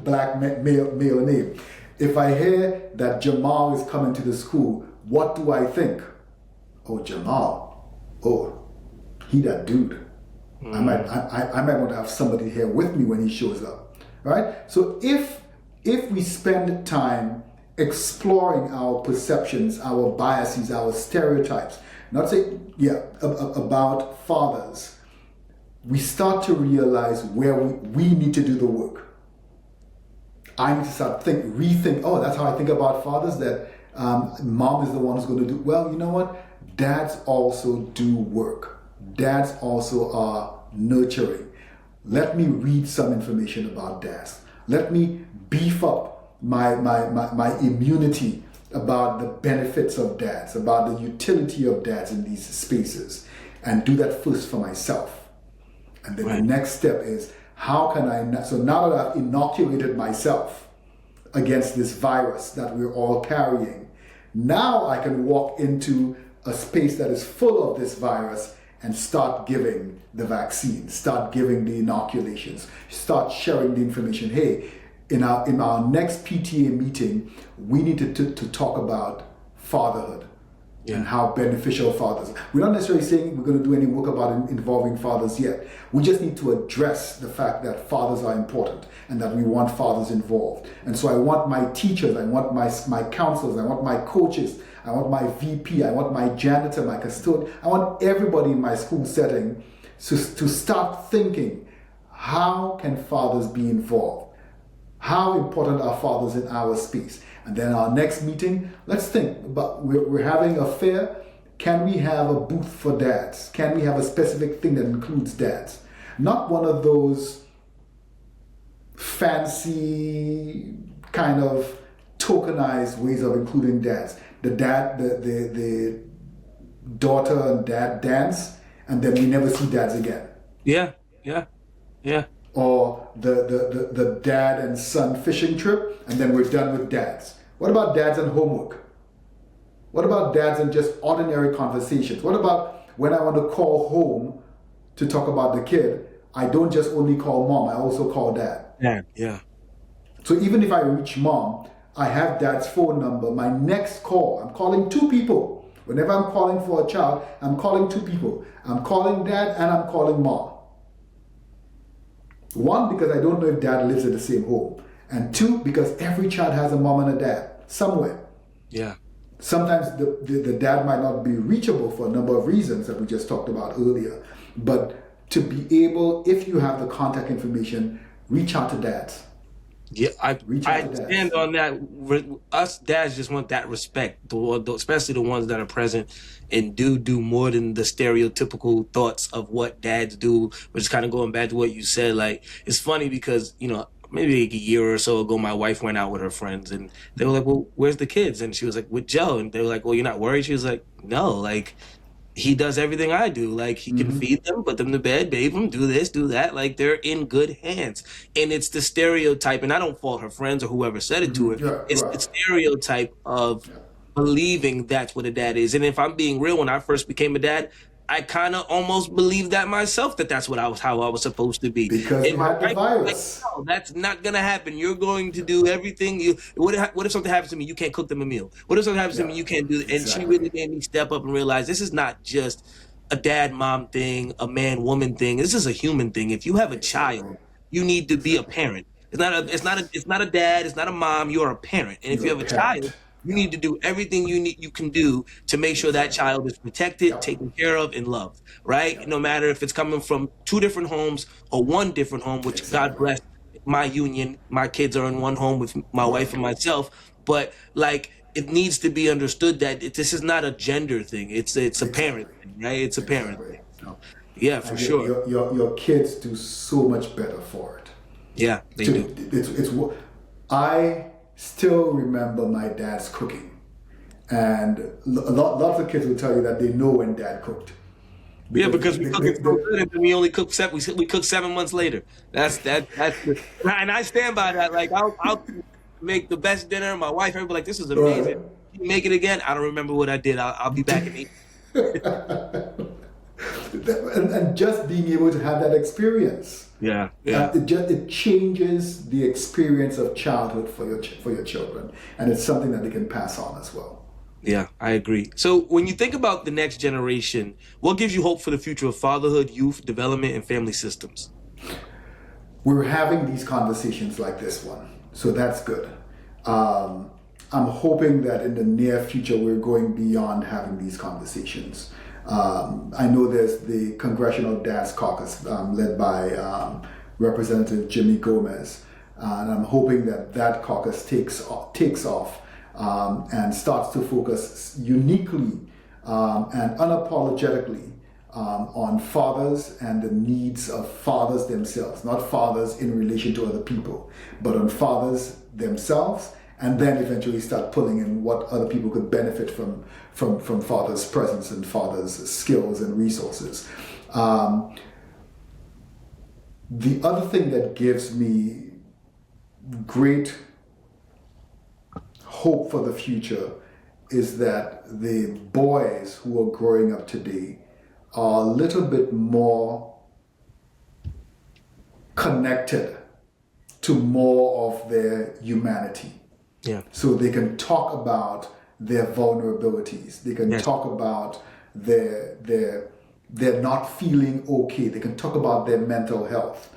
black male name. If I hear that Jamal is coming to the school, what do I think? Oh, Jamal. Oh, he that dude. I might want to have somebody here with me when he shows up, right? So if we spend time exploring our perceptions, our biases, our stereotypes, about fathers, we start to realize where we need to do the work. I need to start rethink, that's how I think about fathers, that mom is the one who's going to do. Well, you know what? Dads also do work. Dads also are nurturing. Let me read some information about dads. Let me beef up my immunity about the benefits of dads, about the utility of dads in these spaces, and do that first for myself. And then the next step is, how can I, so now that I've inoculated myself against this virus that we're all carrying, now I can walk into a space that is full of this virus and start giving the vaccine, start giving the inoculations, start sharing the information. Hey, in our next PTA meeting, we need to talk about fatherhood. and how beneficial fathers. We're not necessarily saying we're going to do any work about involving fathers yet. We just need to address the fact that fathers are important and that we want fathers involved. And so I want my teachers, I want my counselors, I want my coaches, I want my VP, I want my janitor, my custodian, I want everybody in my school setting to start thinking, how can fathers be involved? How important are fathers in our space? And then our next meeting, let's think about, we're having a fair. Can we have a booth for dads? Can we have a specific thing that includes dads? Not one of those fancy kind of tokenized ways of including dads. The daughter and dad dance, and then we never see dads again. Yeah. Or the dad and son fishing trip, and then we're done with dads. What about dads and homework? What about dads and just ordinary conversations? What about when I want to call home to talk about the kid, I don't just only call mom, I also call dad. Yeah. So even if I reach mom, I have dad's phone number. My next call, I'm calling two people. Whenever I'm calling for a child, I'm calling two people. I'm calling dad and I'm calling mom. One, because I don't know if dad lives at the same home. And two, because every child has a mom and a dad somewhere. Yeah. Sometimes the dad might not be reachable for a number of reasons that we just talked about earlier. But to be able, if you have the contact information, reach out to dads. Yeah, I stand on that. Us dads just want that respect, especially the ones that are present and do more than the stereotypical thoughts of what dads do, which is kind of going back to what you said. Like, it's funny because, maybe like a year or so ago, my wife went out with her friends and they were like, well, where's the kids? And she was like, with Joe. And they were like, well, you're not worried? She was like, no, like, he does everything I do. Like, he can feed them, put them to bed, bathe them, do this, do that. Like, they're in good hands. And it's the stereotype, and I don't fault her friends or whoever said it to her. Yeah, it's the stereotype of believing that's what a dad is. And if I'm being real, when I first became a dad, I kind of almost believed that myself, that was how I was supposed to be. Because you had the virus. Like, no, that's not going to happen. You're going to do everything. What if something happens to me? You can't cook them a meal. What if something happens to me? You can't do it. And she really made me step up and realize this is not just a dad-mom thing, a man-woman thing. This is a human thing. If you have a child, you need to be a parent. It's not a dad. It's not a mom. You're a parent. And if you have a child, you need to do everything you can do to make sure that child is protected, taken care of, and loved, right? No matter if it's coming from two different homes or one different home, which God bless my union. My kids are in one home with my wife and myself. But, like, it needs to be understood that this is not a gender thing. It's a parent thing, right? It's a parent thing. So, yeah, for sure. Your kids do so much better for it. Yeah, they do. I still remember my dad's cooking, and lots of kids will tell you that they know when dad cooked. Because we cook it so good, and we only cook we cook 7 months later. That's and I stand by that. Like, I'll make the best dinner. My wife, everybody, like, this is amazing. Right. You make it again. I don't remember what I did. I'll be back in 8. and just being able to have that experience. Yeah. It changes the experience of childhood for your children, and it's something that they can pass on as well. Yeah, I agree. So when you think about the next generation, what gives you hope for the future of fatherhood, youth development, and family systems? We're having these conversations like this one, so that's good. I'm hoping that in the near future we're going beyond having these conversations. I know there's the Congressional Dads Caucus led by Representative Jimmy Gomez, and I'm hoping that caucus takes off and starts to focus uniquely and unapologetically on fathers and the needs of fathers themselves, not fathers in relation to other people, but on fathers themselves, and then eventually start pulling in what other people could benefit from father's presence and father's skills and resources. The other thing that gives me great hope for the future is that the boys who are growing up today are a little bit more connected to more of their humanity. Yeah. So they can talk about their vulnerabilities. They can talk about their not feeling okay. They can talk about their mental health.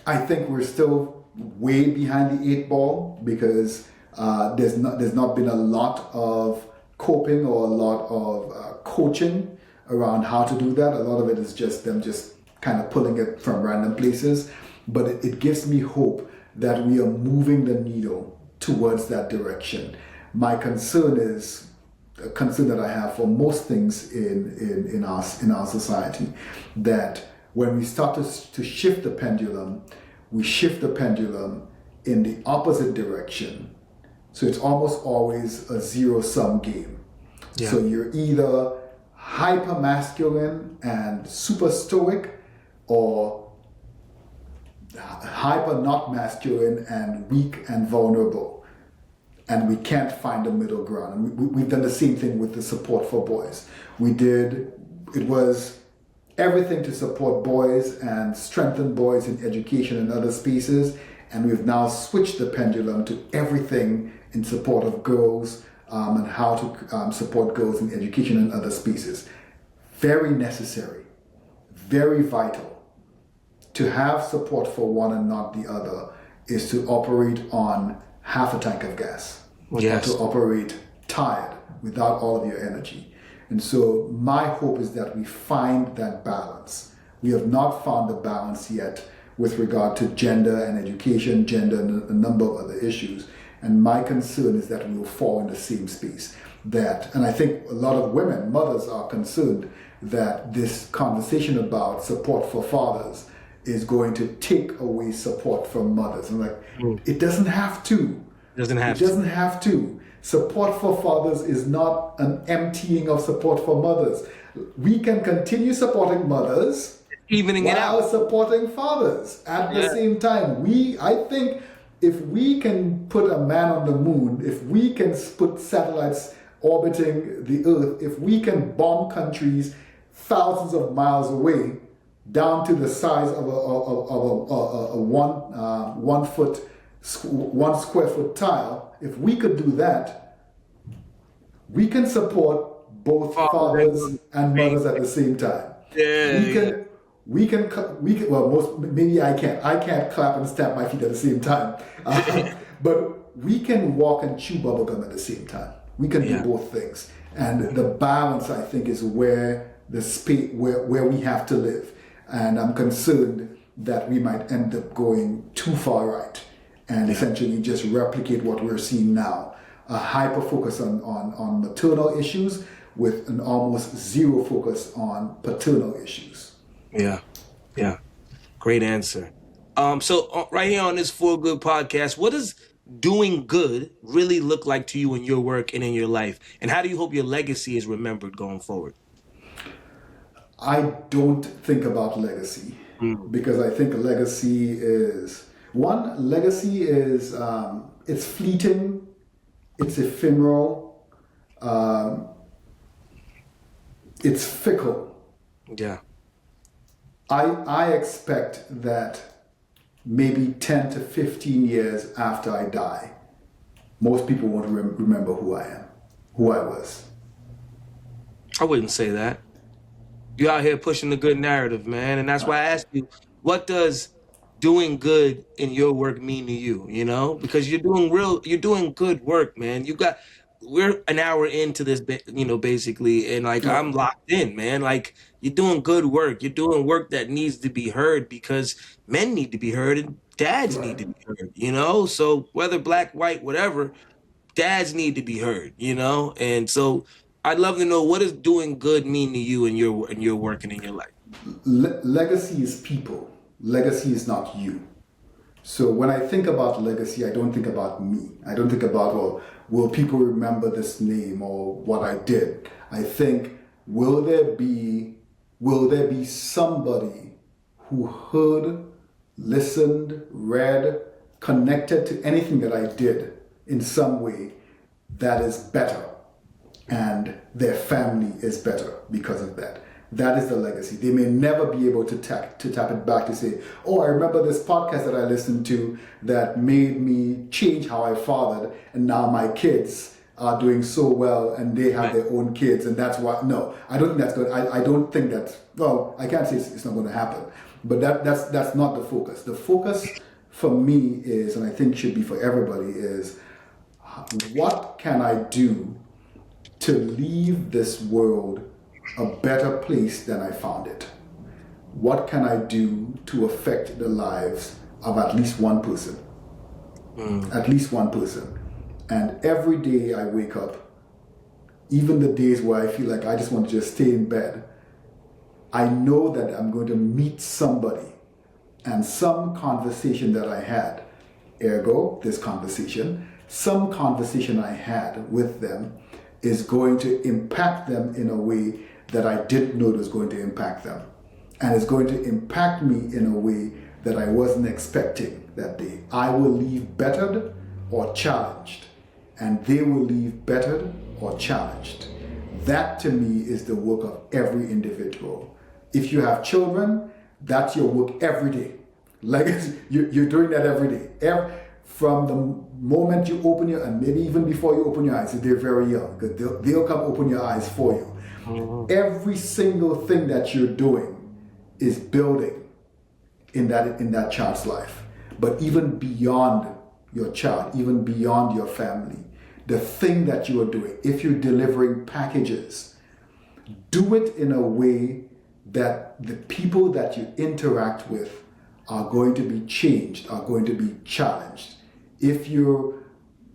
I think we're still way behind the 8 ball because there's not been a lot of coping or a lot of coaching around how to do that. A lot of it is just them just kind of pulling it from random places. But it gives me hope that we are moving the needle towards that direction. My concern is a concern that I have for most things in our society, that when we start to shift the pendulum, we shift the pendulum in the opposite direction. So it's almost always a zero-sum game. Yeah. So you're either hyper masculine and super stoic, or hyper not masculine and weak and vulnerable. And we can't find a middle ground. And we've done the same thing with the support for boys. It was everything to support boys and strengthen boys in education and other spaces. And we've now switched the pendulum to everything in support of girls and how to support girls in education and other spaces. Very necessary, very vital. To have support for one and not the other is to operate on half a tank of gas. Yes. Or to operate tired without all of your energy. And so my hope is that we find that balance. We have not found the balance yet with regard to gender and education, gender and a number of other issues. And my concern is that we will fall in the same space. And I think a lot of women, mothers, are concerned that this conversation about support for fathers is going to take away support from mothers. I'm like, it doesn't have to. It doesn't have to. Support for fathers is not an emptying of support for mothers. We can continue supporting mothers evening it out, while supporting fathers at the same time. I think if we can put a man on the moon, if we can put satellites orbiting the earth, if we can bomb countries thousands of miles away down to the size of a 1 square foot tile, if we could do that, we can support both fathers and mothers at the same time. We can. Well, maybe I can't. I can't clap and stamp my feet at the same time. But we can walk and chew bubblegum at the same time. We can do both things. And the balance, I think, is where the space where we have to live. And I'm concerned that we might end up going too far right and essentially just replicate what we're seeing now. A hyper focus on maternal issues with an almost zero focus on paternal issues. Yeah. Great answer. So right here on this For Good podcast, what does doing good really look like to you in your work and in your life? And how do you hope your legacy is remembered going forward? I don't think about legacy because I think legacy is it's fleeting, it's ephemeral, it's fickle. Yeah. I expect that maybe 10 to 15 years after I die, most people won't remember who I am, who I was. I wouldn't say that. You're out here pushing the good narrative, man. And that's why I asked you, what does doing good in your work mean to you? You know, because you're doing good work, man. We're an hour into this, basically, and like I'm locked in, man. Like you're doing good work. You're doing work that needs to be heard because men need to be heard and dads need to be heard, you know? So whether black, white, whatever, dads need to be heard, you know? And so I'd love to know, what does doing good mean to you in your work and in your life? Legacy is people. Legacy is not you. So when I think about legacy, I don't think about me. I don't think about, well, will people remember this name or what I did? I think, will there be somebody who heard, listened, read, connected to anything that I did in some way that is better, and their family is better because of that? that is the legacy. They may never be able to tap it back to say, oh, I remember this podcast that I listened to that made me change how I fathered, and now my kids are doing so well and they have their own kids, and that's why. No, I don't think that's good. I don't think that's, well, I can't say it's not going to happen, but that's not the focus. The focus for me is, and I think should be for everybody, is what can I do to leave this world a better place than I found it? What can I do to affect the lives of at least one person? At least one person. And every day I wake up, even the days where I feel like I just want to just stay in bed, I know that I'm going to meet somebody, and some conversation that I had, ergo this conversation, some conversation I had with them is going to impact them in a way that I didn't know it was going to impact them. And it's going to impact me in a way that I wasn't expecting that day. I will leave bettered or challenged, and they will leave bettered or challenged. That to me is the work of every individual. If you have children, that's your work every day. Like you're doing that every day. From the moment you open your, and maybe even before you open your eyes, if they're very young, because they'll come open your eyes for you. Every single thing that you're doing is building in that child's life. But even beyond your child, even beyond your family, the thing that you are doing, if you're delivering packages, do it in a way that the people that you interact with are going to be changed, are going to be challenged. If you're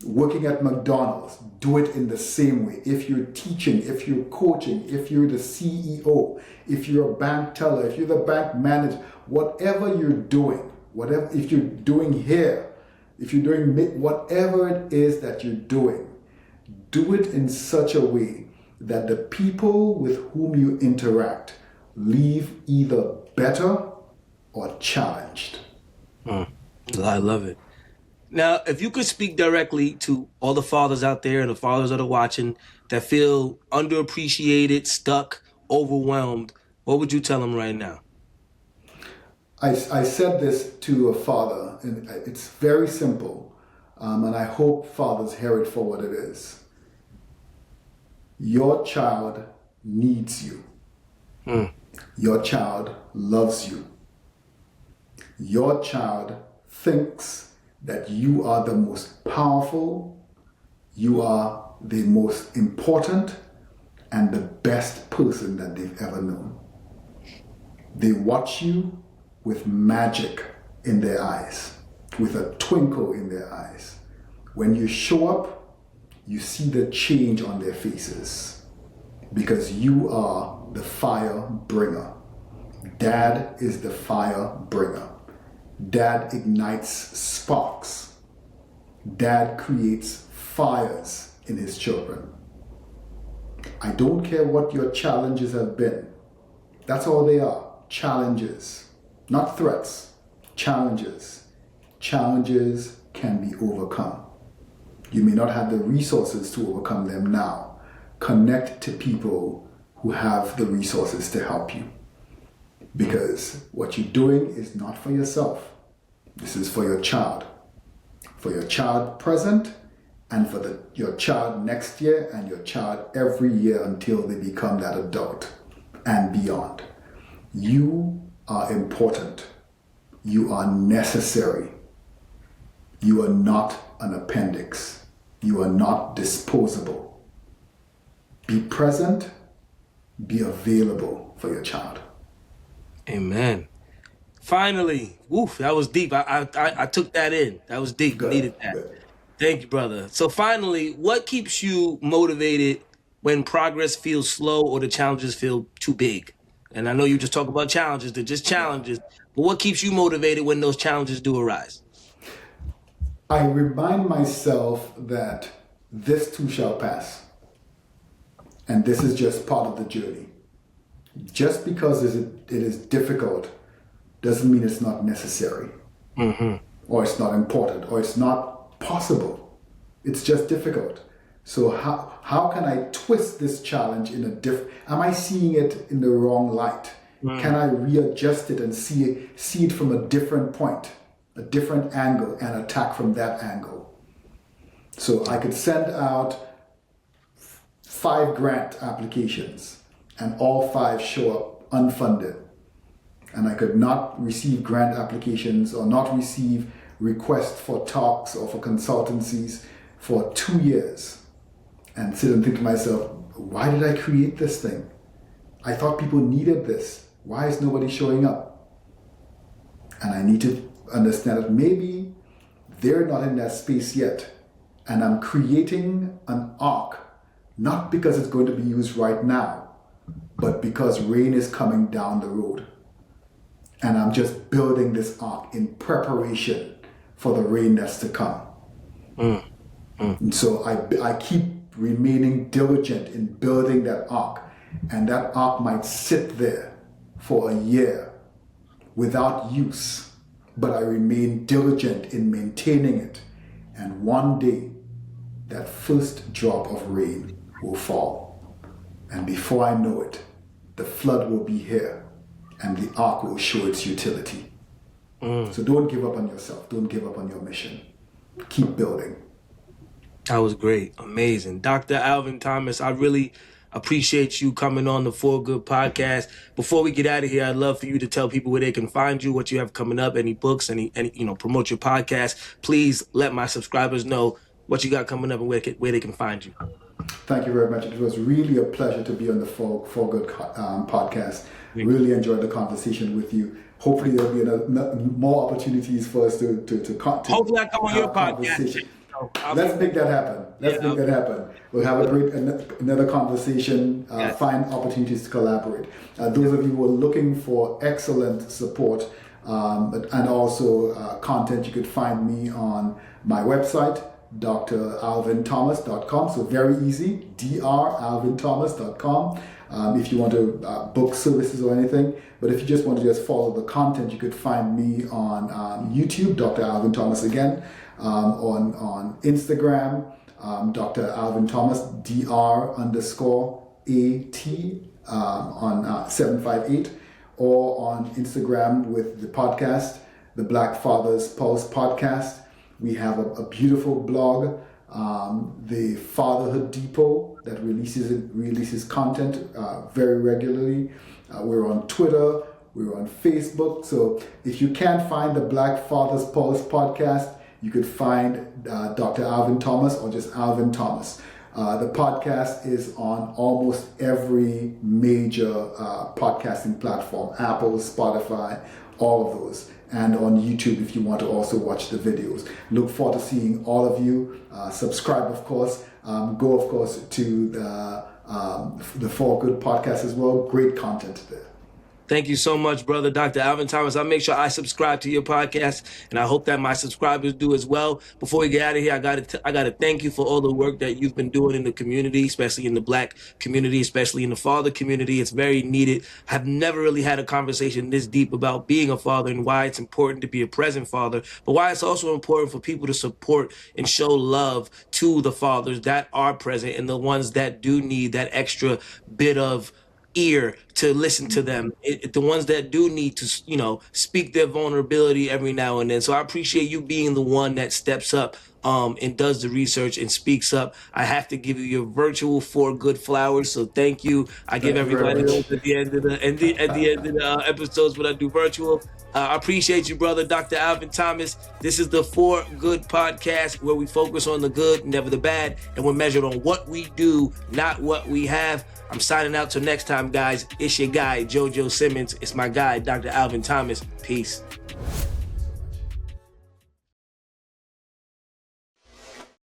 working at McDonald's, do it in the same way. If you're teaching, if you're coaching, if you're the CEO, if you're a bank teller, if you're the bank manager, whatever you're doing, if you're doing hair, if you're doing whatever it is that you're doing, do it in such a way that the people with whom you interact leave either better or challenged. I love it. Now, if you could speak directly to all the fathers out there and the fathers that are watching that feel underappreciated, stuck, overwhelmed, what would you tell them right now? I said this to a father, and it's very simple, and I hope fathers hear it for what it is. Your child needs you. Your child loves you. Your child thinks that you are the most powerful, you are the most important, and the best person that they've ever known. They watch you with magic in their eyes, with a twinkle in their eyes. When you show up, you see the change on their faces because you are the fire bringer. Dad is the fire bringer. Dad ignites sparks. Dad creates fires in his children. I don't care what your challenges have been. That's all they are, challenges, not threats, challenges. Challenges can be overcome. You may not have the resources to overcome them now. Connect to people who have the resources to help you. Because what you're doing is not for yourself. This is for your child. For your child present, and for your child next year, and your child every year until they become that adult and beyond. You are important. You are necessary. You are not an appendix. You are not disposable. Be present. Be available for your child. Amen. Finally, woof, that was deep. I took that in. That was deep. Good, Needed that. good. Thank you, brother. So finally, what keeps you motivated when progress feels slow or the challenges feel too big? And I know you just talk about challenges, they're just challenges, but what keeps you motivated when those challenges do arise? I remind myself that this too shall pass. And this is just part of the journey. Just because it is difficult doesn't mean it's not necessary, or it's not important, or it's not possible. It's just difficult. So how can I twist this challenge in a different? Am I seeing it in the wrong light? Can I readjust it and see it from a different point, a different angle, and attack from that angle? So I could send out 5 grant applications, and all 5 show up unfunded, and I could not receive grant applications or not receive requests for talks or for consultancies for 2 years. And sit and think to myself, why did I create this thing? I thought people needed this. Why is nobody showing up? And I need to understand that maybe they're not in that space yet. And I'm creating an arc, not because it's going to be used right now, but because rain is coming down the road. And I'm just building this arc in preparation for the rain that's to come. And so I keep remaining diligent in building that arc, and that arc might sit there for a year without use, but I remain diligent in maintaining it, and one day that first drop of rain will fall, and before I know it, the flood will be here and the arc will show its utility. So don't give up on yourself, don't give up on your mission, keep building. That was great. Amazing. Dr. Alvin Thomas, I really appreciate you coming on the For Good podcast. Before we get out of here, I'd love for you to tell people where they can find you, what you have coming up, any books, any promote your podcast. Please let my subscribers know what you got coming up and where they can find you. Thank you very much. It was really a pleasure to be on the For Good podcast. Really enjoyed the conversation with you. Hopefully there'll be more opportunities for us to hopefully I come on your podcast. Let's make that happen. Let's make that happen. We'll have another conversation, find opportunities to collaborate. Those of you who are looking for excellent support and also content, you could find me on my website, dralvinthomas.com. So very easy, dralvinthomas.com. If you want to book services or anything. But if you just want to just follow the content, you could find me on YouTube, Dr. Alvin Thomas again. On Instagram, Dr. Alvin Thomas, Dr_AT on 758, or on Instagram with the podcast, the Black Fathers Pulse podcast. We have a beautiful blog, the Fatherhood Depot, that releases content very regularly. We're on Twitter, we're on Facebook. So if you can't find the Black Fathers Pulse podcast, you could find Dr. Alvin Thomas or just Alvin Thomas. The podcast is on almost every major podcasting platform, Apple, Spotify, all of those. And on YouTube if you want to also watch the videos. Look forward to seeing all of you. Subscribe, of course. Go, of course, to the For Good podcast as well. Great content there. Thank you so much, brother, Dr. Alvin Thomas. I'll make sure I subscribe to your podcast, and I hope that my subscribers do as well. Before we get out of here, I gotta thank you for all the work that you've been doing in the community, especially in the Black community, especially in the father community. It's very needed. I've never really had a conversation this deep about being a father and why it's important to be a present father, but why it's also important for people to support and show love to the fathers that are present and the ones that do need that extra bit of ear to listen to them, the ones that do need to, speak their vulnerability every now and then. So I appreciate you being the one that steps up and does the research and speaks up. I have to give you your virtual For Good flowers, so thank you. I give everybody those at the end of the episodes when I do virtual. I appreciate you, brother, Dr. Alvin Thomas. This is the For Good podcast, where we focus on the good, never the bad, and we're measured on what we do, not what we have. I'm signing out till next time, guys. It's your guy, JoJo Simmons. It's my guy, Dr. Alvin Thomas. Peace.